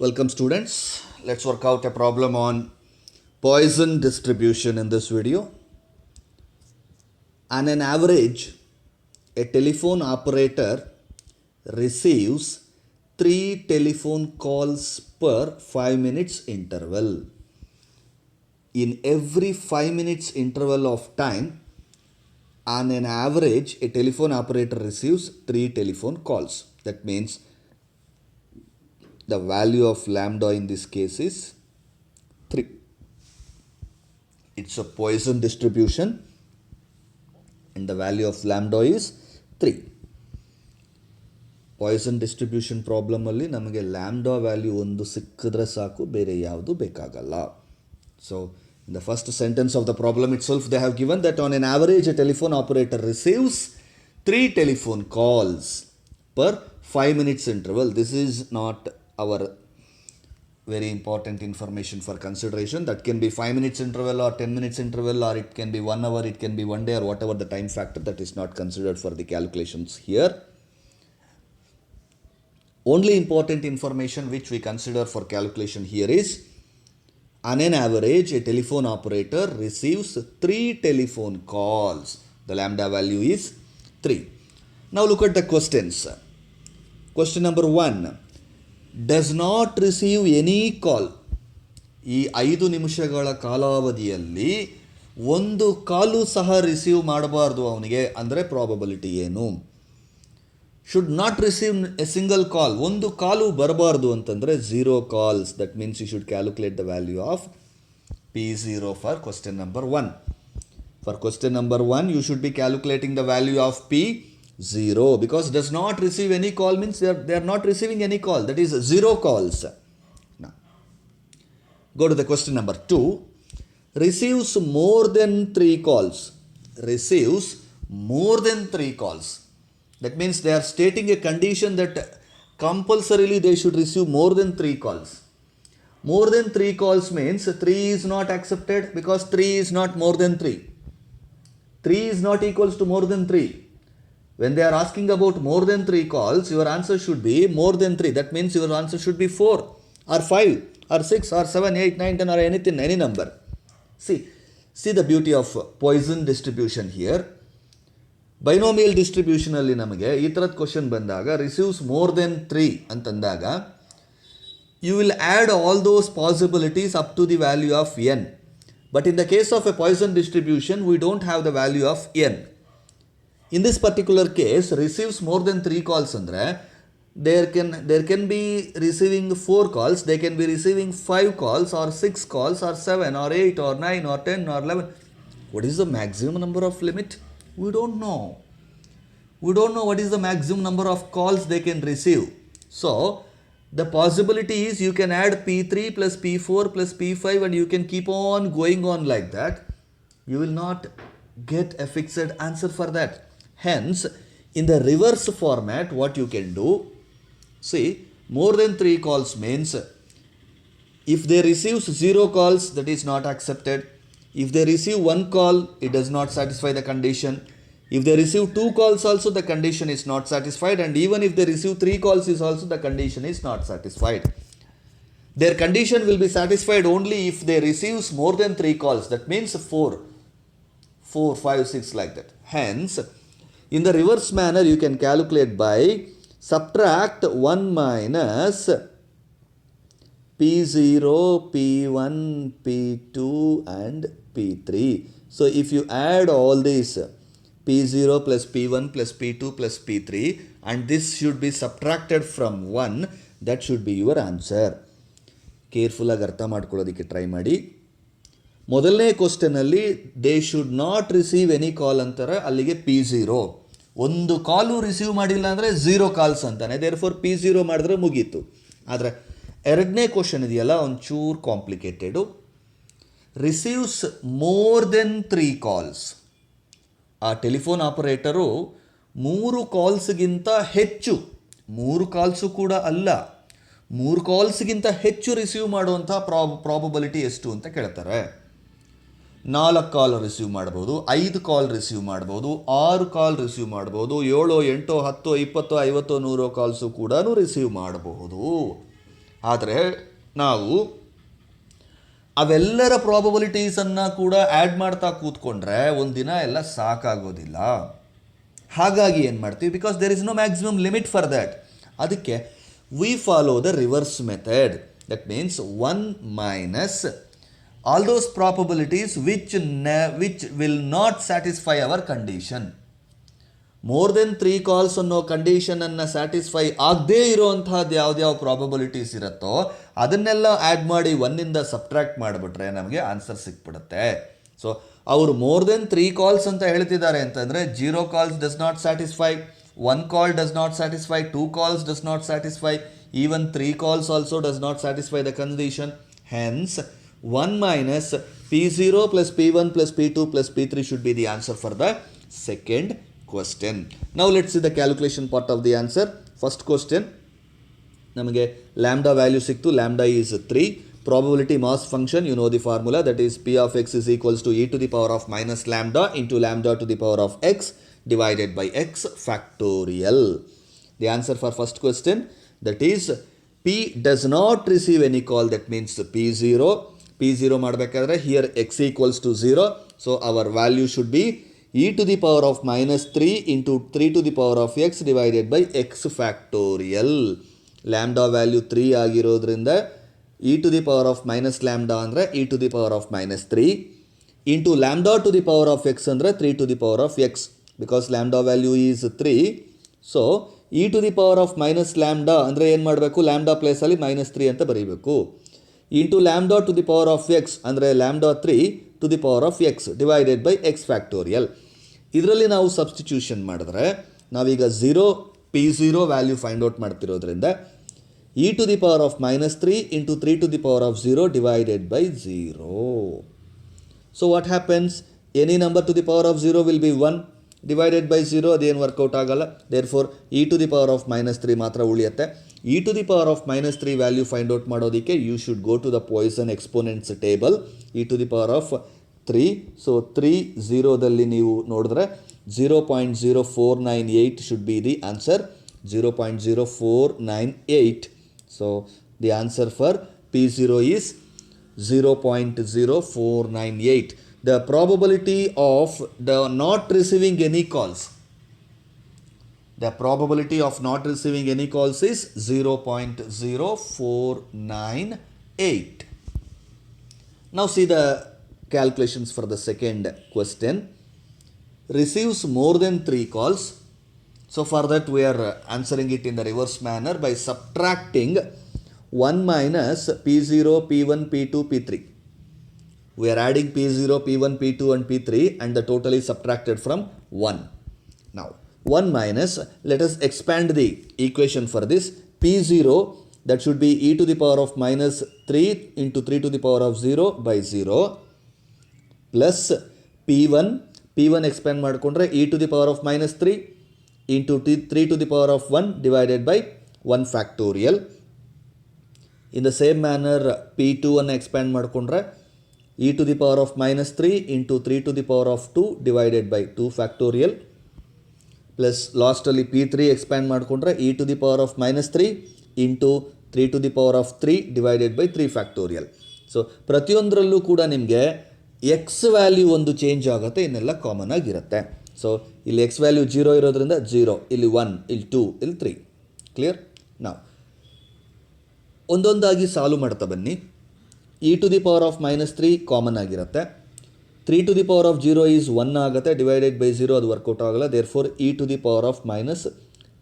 Welcome students. Let's work out a problem on Poisson distribution in this video. On an average, a telephone operator receives 3 telephone calls per 5 minutes interval. In every 5 minutes interval of time, on an average, a telephone operator receives 3 telephone calls. That means the value of lambda in this case is 3. It's a Poisson distribution and the value of lambda is 3. Poisson distribution problem alli namage lambda value ಒಂದು ಸಿಕ್ಕಿದ್ರೆ ಸಾಕು ಬೇರೆ ಯಾವುದು ಬೇಕಾಗಲ್ಲ. So in the first sentence of the problem itself they have given that on an average a telephone operator receives 3 telephone calls per 5 minutes interval. This is not our very important information for consideration. That can be 5 minutes interval or 10 minutes interval, or it can be 1 hour, it can be 1 day, or whatever the time factor. That is not considered for the calculations here. Only important information which we consider for calculation here is, on an average a telephone operator receives 3 telephone calls. The lambda value is 3. Now look at the questions. Question number 1. Does not receive any call. ಈ 5 ನಿಮಿಷಗಳ ಕಾಲಾವಧಿಯಲ್ಲಿ ಒಂದು ಕಾಲು ಸಹ receive ಮಾಡಬಾರ್ದು ಅವನಿಗೆ ಅಂದರೆ probability ಏನು? Should not receive a single call. ಒಂದು ಕಾಲು ಬರಬಾರ್ದು ಅಂತಂದರೆ 0 calls. That means you should calculate the value of P0 for question number 1. For question number 1 you should be calculating the value of P0 because does not receive any call means they are not receiving any call. That is 0 calls. Now go to the question number 2. Receives more than 3 calls. Receives more than 3 calls. That means they are stating a condition that compulsorily they should receive more than 3 calls. More than 3 calls means 3 is not accepted because 3 is not more than 3. 3 is not equals to more than 3. When they are asking about more than 3 calls, your answer should be more than 3. That means your answer should be 4 or 5 or 6 or 7, 8, 9, 10 or anything, any number. See the beauty of Poisson distribution here. Binomial distribution alli namage ee tarad question bandaga receives more than 3 antandaga you will add all those possibilities up to the value of n. But in the case of a Poisson distribution, we don't have the value of n. In this particular case, receives more than 3 calls andre there can be receiving 4 calls, they can be receiving 5 calls or 6 calls or 7 or 8 or 9 or 10 or 11. What is the maximum number of limit? We don't know. We don't know what is the maximum number of calls they can receive. So the possibility is you can add P3 plus P4 plus P5 and you can keep on going on like that. You will not get a fixed answer for that. Hence, in the reverse format, what you can do, see, more than 3 calls means if they receive 0 calls, that is not accepted. If they receive 1 call, it does not satisfy the condition. If they receive 2 calls also, the condition is not satisfied. And even if they receive 3 calls is also, the condition is not satisfied. Their condition will be satisfied only if they receive more than 3 calls. That means 4, 5, 6 like that. Hence, in the reverse manner, you can calculate by subtract 1 minus P0, P1, P2 and P3. So if you add all these P0 plus P1 plus P2 plus P3 and this should be subtracted from 1, that should be your answer. Careful ಆಗಿ ಅರ್ಥ ಮಾಡ್ಕೊಳ್ಳೋದಕ್ಕೆ try ಮಾಡಿ. ಮೊದಲನೇ ಕ್ವಶನಲ್ಲಿ they should not receive any call ಅಂತಾರೆ, ಅಲ್ಲಿಗೆ P0. ಒಂದು ಕಾಲು receive ಮಾಡಿಲ್ಲ ಅಂದರೆ 0 ಕಾಲ್ಸ್ ಅಂತಾನೆ. ದೇರ್ಫೋರ್ P0 ಮಾಡಿದ್ರೆ ಮುಗೀತು. ಆದರೆ ಎರಡನೇ ಕ್ವಶನ್ ಇದೆಯಲ್ಲ ಒಂಚೂರು complicated. Receives more than 3 calls. ಆ ಟೆಲಿಫೋನ್ ಆಪರೇಟರು 3 ಕಾಲ್ಸ್ಗಿಂತ ಹೆಚ್ಚು, 3 ಕಾಲ್ಸು ಕೂಡ ಅಲ್ಲ, 3 ಕಾಲ್ಸ್ಗಿಂತ ಹೆಚ್ಚು ರಿಸೀವ್ ಮಾಡುವಂಥ ಪ್ರಾಬಬಿಲಿಟಿ ಎಷ್ಟು ಅಂತ ಕೇಳ್ತಾರೆ. 4 ಕಾಲ್ ರಿಸೀವ್ ಮಾಡ್ಬೋದು, 5 ಕಾಲ್ ರಿಸೀವ್ ಮಾಡ್ಬೋದು, 6 ಕಾಲ್ ರಿಸೀವ್ ಮಾಡ್ಬೋದು, 7, 8, 10, 20, 50, 100 ಕಾಲ್ಸು ಕೂಡ ರಿಸೀವ್ ಮಾಡಬಹುದು. ಆದರೆ ನಾವು ಅವೆಲ್ಲರ ಪ್ರಾಬಬಿಲಿಟೀಸನ್ನು ಕೂಡ ಆ್ಯಡ್ ಮಾಡ್ತಾ ಕೂತ್ಕೊಂಡ್ರೆ ಒಂದಿನ ಎಲ್ಲ ಸಾಕಾಗೋದಿಲ್ಲ. ಹಾಗಾಗಿ ಏನು ಮಾಡ್ತೀವಿ, because there is no maximum limit for that. ಅದಕ್ಕೆ we follow the reverse method. That means 1 minus all those probabilities which will not satisfy our condition. More than 3 calls ಅನ್ನೋ ಕಂಡೀಷನನ್ನು ಸ್ಯಾಟಿಸ್ಫೈ ಆಗದೇ ಇರೋವಂಥದ್ದು ಯಾವ್ದ್ಯಾವ ಪ್ರಾಬಬಿಲಿಟೀಸ್ ಇರುತ್ತೋ ಅದನ್ನೆಲ್ಲ ಆ್ಯಡ್ ಮಾಡಿ 1ಇಂದ subtract ಮಾಡಿಬಿಟ್ರೆ ನಮಗೆ answer ಸಿಕ್ಬಿಡುತ್ತೆ. ಸೊ ಅವರು ಮೋರ್ ದೆನ್ 3 ಕಾಲ್ಸ್ ಅಂತ ಹೇಳ್ತಿದ್ದಾರೆ ಅಂತಂದರೆ 0 calls does not satisfy, 1 call does not satisfy, 2 calls does not satisfy, even 3 calls also does not satisfy the condition. Hence 1 minus P0 plus P1 plus P2 plus P3 should be the answer for the second question. Now let's see the calculation part of the answer. First question, ನಮಗೆ lambda value ಸಿಕ್ತು. Lambda is 3. Probability mass function, you know the formula, that is P of x is equals to e to the power of minus lambda into lambda to the power of x divided by x factorial. The answer for first question, that is P does not receive any call, that means P0 ಮಾಡಬೇಕಾದ್ರೆ here x equals to 0. So our value should be e to the power of minus 3 into 3 to the power of x divided by x factorial. Lambda value 3 ಆಗಿರೋದ್ರಿಂದ e to the power of minus lambda ಅಂದರೆ e to the power of minus 3 into lambda to the power of x ಅಂದರೆ 3 to the power of x. Because lambda value is 3, so e to the power of minus lambda ಅಂದರೆ ಏನು ಮಾಡಬೇಕು, lambda ಪ್ಲೇಸಲ್ಲಿ minus 3 ಅಂತ ಬರೀಬೇಕು. Into lambda to the power of x ಅಂದರೆ lambda 3 to the power of x divided by x factorial. ಇದರಲ್ಲಿ ನಾವು substitution ಮಾಡಿದ್ರೆ ನಾವೀಗ P0 ವ್ಯಾಲ್ಯೂ ಫೈಂಡ್ ಔಟ್ ಮಾಡ್ತಿರೋದ್ರಿಂದ e to the power of minus 3 into 3 to the power of 0 divided by 0. So what happens, any number to the power of 0 will be 1 divided by 0, ಅದೇನು work out ಆಗಲ್ಲ. Therefore e to the power of minus 3 ಮಾತ್ರ ಉಳಿಯುತ್ತೆ. e to the power of minus 3 value find out ಮಾಡೋದಕ್ಕೆ you should go to the Poisson exponents table. e to the power of 3, so 3 0ದಲ್ಲಿ ನೀವು ನೋಡಿದ್ರೆ 0.0498 should be the answer, 0.0498. So the answer for P0 is 0.0498. The probability of the not receiving any calls, the probability of not receiving any calls is 0.0498. Now see the calculations for the second question. Receives more than 3 calls. So for that we are answering it in the reverse manner by subtracting 1 minus P0, P1, P2, P3. We are adding P0, P1, P2 and P3 and the total is subtracted from 1. Now 1 minus, let us expand the equation for this. P0, that should be e to the power of minus 3 into 3 to the power of 0 by 0 plus P1 expand ಮಾಡಿಕೊಂಡ್ರೆ e to the power of minus 3 into 3 to the power of 1 divided by 1 factorial. In the same manner P2 ಅನ್ನು expand ಮಾಡಿಕೊಂಡ್ರೆ e to the power of minus 3 into 3 to the power of 2 divided by 2 factorial plus ಲಾಸ್ಟಲ್ಲಿ P3 expand ಮಾಡಿಕೊಂಡ್ರೆ e to the power of minus 3 into 3 to the power of 3 divided by 3 factorial. So ಪ್ರತಿಯೊಂದರಲ್ಲೂ ಕೂಡ ನಿಮಗೆ X value ಒಂದು change ಆಗುತ್ತೆ, ಇನ್ನೆಲ್ಲ common ಆಗಿರುತ್ತೆ. So ಇಲ್ಲಿ ಎಕ್ಸ್ ವ್ಯಾಲ್ಯೂ 0 ಇರೋದ್ರಿಂದ 0, ಇಲ್ಲಿ 1, ಇಲ್ಲಿ 2, ಇಲ್ಲಿ 3. ಕ್ಲಿಯರ್? ನಾವು ಒಂದೊಂದಾಗಿ ಸಾಲ್ವ್ ಮಾಡ್ತಾ ಬನ್ನಿ. e to the power of minus 3 common ಆಗಿರುತ್ತೆ. 3 to the power of 0 is 1 ಆಗುತ್ತೆ, ಡಿವೈಡೆಡ್ ಬೈ 0 ಅದು ವರ್ಕೌಟ್ ಆಗಲ್ಲ. Therefore e to the power of minus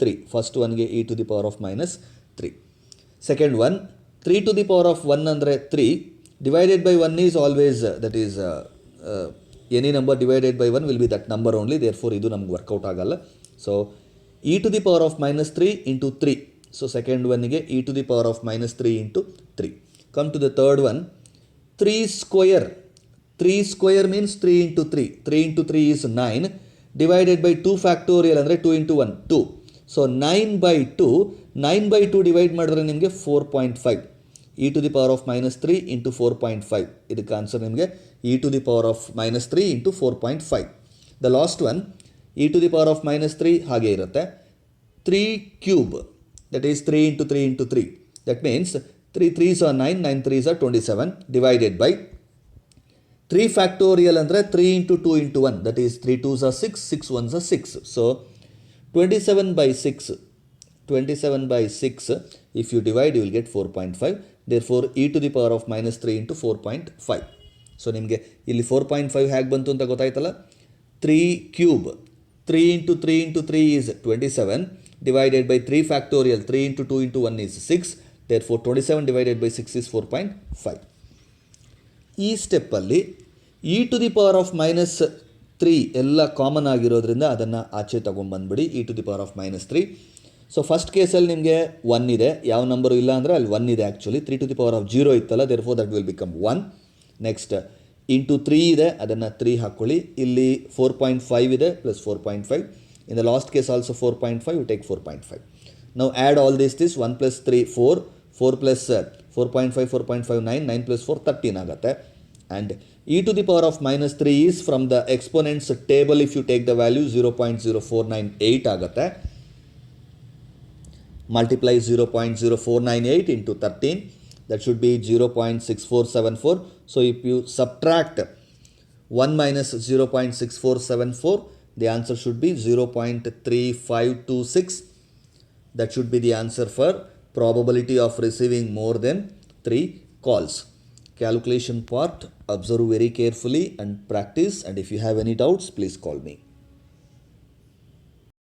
3. First ಒನ್ಗೆ e to the power of minus 3. Second one 3 to the power of 1 ಅಂದರೆ 3, divided by 1 is always that is any number divided by 1 will be that number only. Therefore ಇದು ನಮ್ಗೆ work out ಆಗಲ್ಲ. So e to the power of minus 3 into 3. So second ಒನ್ಗೆ e to the power of minus 3 into 3. Come to the third one, 3 square. 3 square means 3 into 3. 3 into 3 is 9 divided by 2 factorial ಅಂದರೆ 2 into 1, 2. So 9 by 2 divide ಮಾಡಿದ್ರೆ ನಿಮಗೆ 4.5. e to the power of minus 3 into 4.5. ಇದಕ್ಕೆ answer ನಿಮಗೆ e to the power of minus 3 into 4.5. The last one, e to the power of minus 3 ಹಾಗೆ ಇರುತ್ತೆ. 3 cube, that is 3 into 3 into 3. That means 3 3s are 9, 9 3s are 27 divided by 3 factorial ಅಂದರೆ 3 into 2 into 1, that is 3 2s are 6, 6 1s are 6. So 27 by 6, 27 by 6, if you divide you will get 4.5. Therefore e to the power of minus 3 into 4.5. So ನಿಮಗೆ ಇಲ್ಲಿ 4.5 ಹೇಗೆ ಬಂತು ಅಂತ ಗೊತ್ತಾಯ್ತಲ್ಲ. 3 cube 3 into 3 into 3 is 27 divided by 3 factorial 3 into 2 into 1 is 6. Therefore 27 divided by 6 is 4.5. ಈ ಸ್ಟೆಪ್ಪಲ್ಲಿ e to the power of minus 3 ಎಲ್ಲ common ಆಗಿರೋದ್ರಿಂದ ಅದನ್ನು ಆಚೆ ತೊಗೊಂಬಂದ್ಬಿಡಿ. E to the power of minus 3. So first ಕೇಸಲ್ಲಿ ನಿಮಗೆ 1 ಇದೆ, ಯಾವ ನಂಬರು ಇಲ್ಲ ಅಂದರೆ ಅಲ್ಲಿ 1 ಇದೆ actually. 3 to the power of 0 ಇತ್ತಲ್ಲ, therefore that will become 1. Next into 3 ಇದೆ, ಅದನ್ನು 3 ಹಾಕ್ಕೊಳ್ಳಿ. ಇಲ್ಲಿ 4.5 ಇದೆ plus 4.5. In the last case also 4.5, you take 4.5. ನಾವು add all this 1 plus 3 4, 4 plus 4.5 4.5 9, 9 plus 4 13 ಆಗುತ್ತೆ. And e to the power of minus 3 is from the exponents table, if you take the value 0.0498 ಆಗುತ್ತೆ. Multiply 0.0498 into 13, that should be 0.6474. So if you subtract 1 minus 0.6474, the answer should be 0.3526. That should be the answer for probability of receiving more than 3 calls. Calculation part, observe very carefully and practice, and if you have any doubts, please call me.